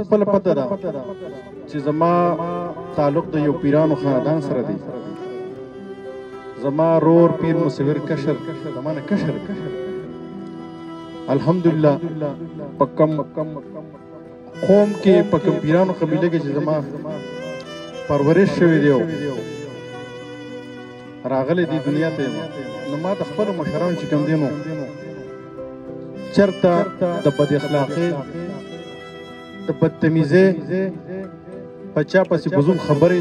خپل پته ده چې زما تعلق د یو پیرانو خاندان سره دی. زما رور پیر مصور کشر زمانه کشر الحمدلله په کم قوم کې په کم پیرانو قبیله کې چې زما پرورش شوی دی راغلی دی دنیا ته نو ما د خپلو مشرانو چې کوم دی نو چېرته د بد اخلاقۍ د بدتمیزۍ په چا پسې فضول خبرې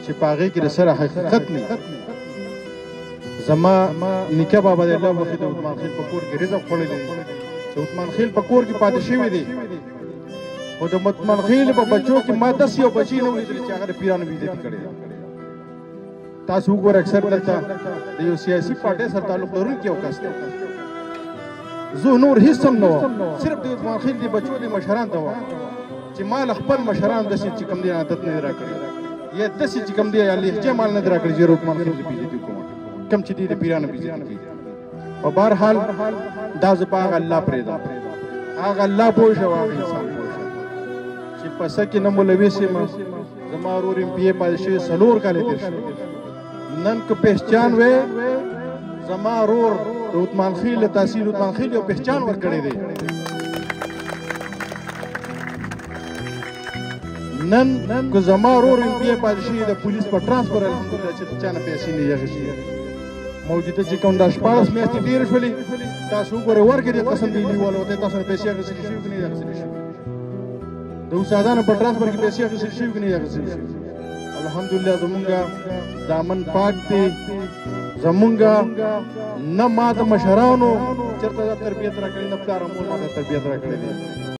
چې په هغې کې د سره حقیقت نه زما نیکه بابا د الله بخښي د عثمان خیل په کور کې رزق خوړلی دی چې عثمان خیل په کور کې پاتې شوي دی خو د عثمان خیل په بچو کې ما داسې یو بچی نه ولیدلی چې هغه د پیرانو بېعزتي کړې ده. تاسو وګورئ اکثر دلته د یو سیاسي پارټۍ سره تعلق لرونکی یو کس دی زه نور هیڅ هم نه وم صرف د عثمان خیل د بچو د مشران ته وم چې ما له خپل مشران داسې چې کوم دی عادت نه دی راکړی یا داسې چې کوم دی یا لهجه مال نه دی راکړی چې عثمان خیل د بېعزتي کوم کم چې دی د پیرانو بېعزتي کوي. په بهرحال دا زه په هغه الله پرېږدم هغه الله پوه شه او هغه انسان پوه شه چې پسه کې نه ملوث یم زما ورور ایم پي اے پاتې شوی 4 کاله تېر شوي نن که پهچان وی زما ورور د عثمان خیل تحصیل عثمان خیل یو پهچان ورکړی دی. نن که زما ورور ایم پي اے پاتې شوي د پولیس په ټرانسفر الحمدلله چې د چا نه پیسې نه اخیستې موجوده چې کوم دا 14 میاشتې تېرې شولې تاسو وګورئ ورکړې دې قسم دی لیواله ته تاسو نه پیسې اخیستې شوي که نه اخیستې شوي د استادانو په ټرانسفر کې پیسې اخیستې شوي که نه اخیستې شوي. الحمدلله زمونږ دامن پاک دی زمونږ نه ما د مشرانو چېرته دا تربیت راکړې نه پلار مور ما ته تربیت راکړې دی.